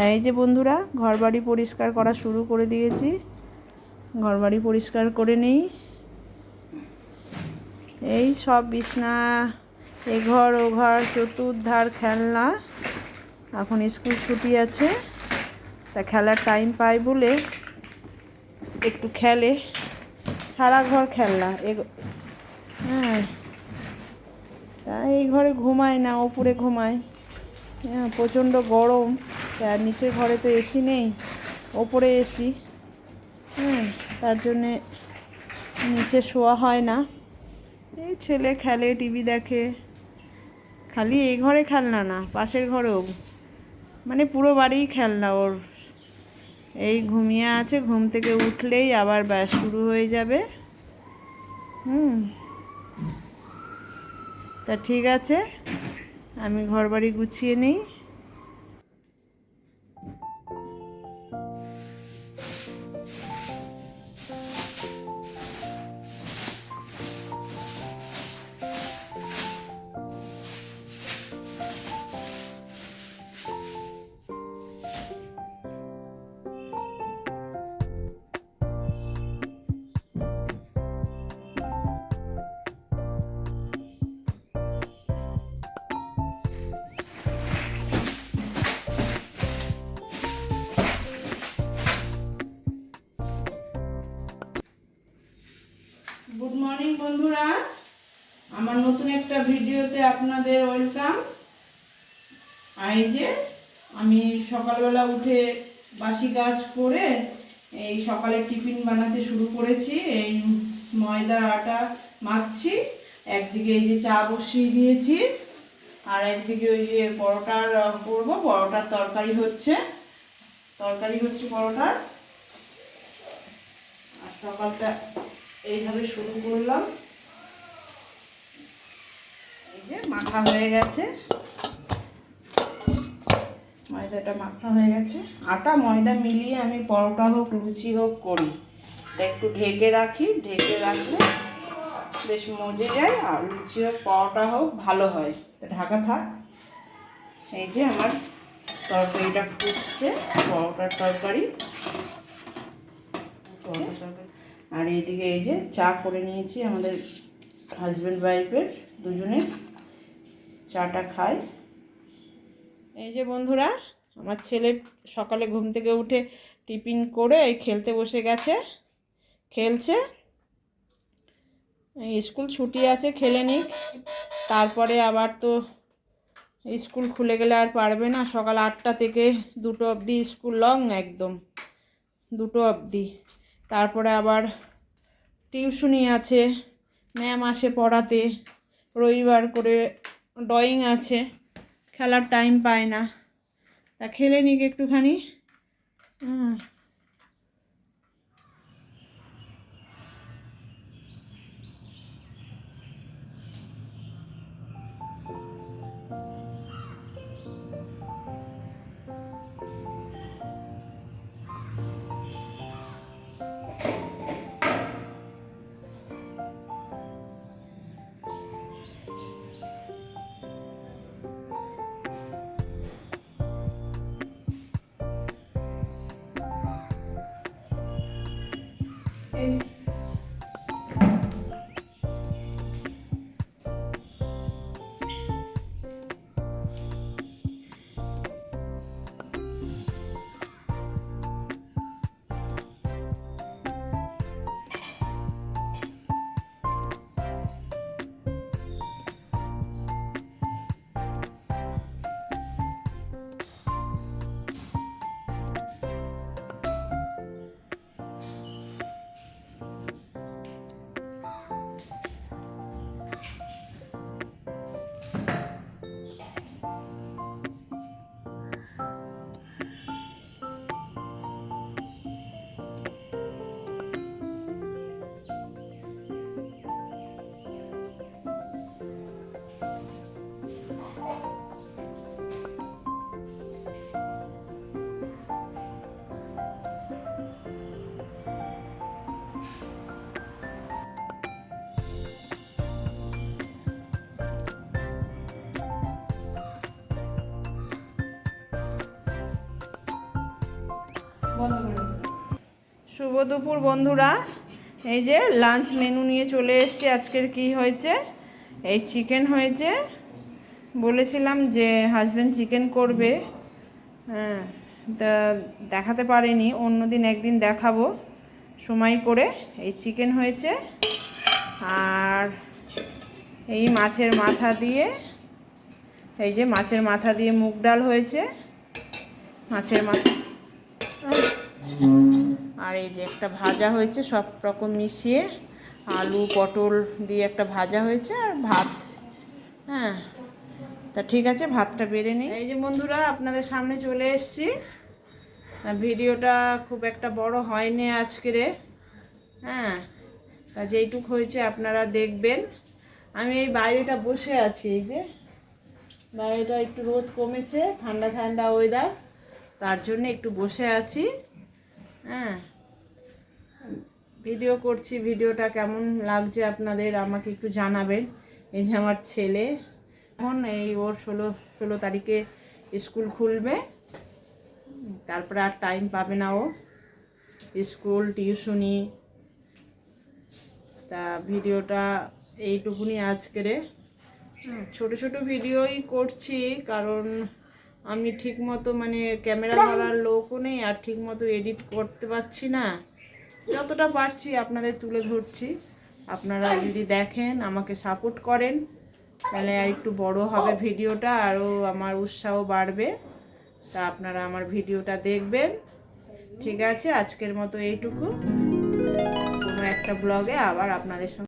এই যে বন্ধুরা, ঘরবাড়ি পরিষ্কার করা শুরু করে দিয়েছি। ঘরবাড়ি পরিষ্কার করে নিই। এই সব বিছনা, এঘর ওঘর চতুর্ধার খেলনা। এখন স্কুল ছুটি আছে, তা খেলার টাইম পাই বলে একটু খেলে। সারা ঘর খেলনা। হ্যাঁ, তা এই ঘরে ঘুমায় না, ওপরে ঘুমায়। হ্যাঁ, প্রচণ্ড গরম। আর নিচের ঘরে তো এসি নেই, ওপরে এসি। হ্যাঁ, তার জন্যে নিচে শোয়া হয় না। এই ছেলে খেলে, টিভি দেখে। খালি এই ঘরে খেলনা না, পাশের ঘরেও, মানে পুরো বাড়িই খেলনা ওর। এই ঘুমিয়ে আছে, ঘুম থেকে উঠলেই আবার ব্যাস শুরু হয়ে যাবে। তা ঠিক আছে, আমি ঘরবাড়ি গুছিয়ে নিই। গুড মর্নিং বন্ধুরা, আমার নতুন একটা ভিডিওতে আপনাদের ওয়েলকাম। এই যে আমি সকালবেলা উঠে বাসি কাজ করে এই সকালে টিফিন বানাতে শুরু করেছি। এই ময়দা আটা মাখছি, একদিকে এই যে চা বসিয়ে দিয়েছি, আর একদিকে ওই যে পরোটার করবো। পরোটার তরকারি হচ্ছে পরোটার। আর সকালটা এইভাবে শুরু করলাম। এই যে মাখা হয়ে গেছে, ময়দাটা মাখা হয়ে গেছে। আটা ময়দা মিলিয়ে আমি পরোটা হোক লুচি হোক করি। একটু ঢেকে রাখি, ঢেকে রাখলে বেশ মজে যায়। আর লুচি হোক পরোটা হোক ভালো হয়, তো ঢাকা থাক। এই যে আমার তরকারিটা ফুটছে, পরোটার তরকারি। আর এইদিকে এই যে চা করে নিয়েছি, আমাদের হাজব্যান্ড ওয়াইফের দুজনে চাটা খাই। এই যে বন্ধুরা, আমার ছেলে সকালে ঘুম থেকে উঠে টিফিন করে এই খেলতে বসে গেছে, খেলছে। স্কুল ছুটি আছে, খেলে নিক। তারপরে আবার তো স্কুল খুলে গেলে আর পারবে না। সকাল 8টা থেকে 2টো অবধি স্কুল, লং একদম 2টো অবধি। তারপরে আবার টিউশনি আছে, ম্যাম আসে পড়াতে। রবিবার করে ড্রয়িং আছে, খেলার টাইম পায় না। তা খেলে নিক একটুখানি। শুভ দুপুর বন্ধুরা, এই যে লাঞ্চ মেনু নিয়ে চলে এসেছি। আজকের কি হয়েছে, এই চিকেন হয়েছে। বলেছিলাম যে হাজব্যান্ড চিকেন করবে, হ্যাঁ, তা দেখাতে পারিনি, অন্যদিন একদিন দেখাবো সময় করে। এই চিকেন হয়েছে, আর এই মাছের মাথা দিয়ে, এই যে মাছের মাথা দিয়ে মুগ ডাল হয়েছে, মাছের মাথা, আর এই যে একটা ভাজা হয়েছে, সব রকম মিশিয়ে আলু পটল দিয়ে একটা ভাজা হয়েছে, আর ভাত। হ্যাঁ, তা ঠিক আছে, ভাতটা বেড়ে নিই। এই যে বন্ধুরা, আপনাদের সামনে চলে এসেছি। ভিডিওটা খুব একটা বড় হয়নি আজকেরে, হ্যাঁ, তা যেইটুক হয়েছে আপনারা দেখবেন। আমি এই বাইরেটা বসে আছি, এই যে বাইরেটা একটু রোদ কমেছে, ঠান্ডা ঠান্ডা ওয়েদার, তার জন্য একটু বসে আছি। হ্যাঁ, ভিডিও করছি, ভিডিওটা কেমন লাগছে আপনাদের আমাকে একটু জানাবেন। এই যে আমার ছেলে, এখন এই ওর 16 তারিখে স্কুল খুলবে, তারপরে আর টাইম পাবে না ও, স্কুল টিউশনি। তা ভিডিওটা এইটুকুনি আজকেরে। ছোট ছোট ভিডিওই করছি, কারণ আমি ঠিকমতো মানে ক্যামেরা ধরার লোকও নেই, আর ঠিকমতো এডিট করতে পারছি না। যতটা পারছি আপনাদের তুলে ধরছি। আপনারা যদি দেখেন, আমাকে সাপোর্ট করেন, তাহলে আর একটু বড় হবে ভিডিওটা, আরও আমার উৎসাহ বাড়বে। তা আপনারা আমার ভিডিওটা দেখবেন। ঠিক আছে, আজকের মতো এইটুকু। কোনো একটা ব্লগে আবার আপনাদের সঙ্গে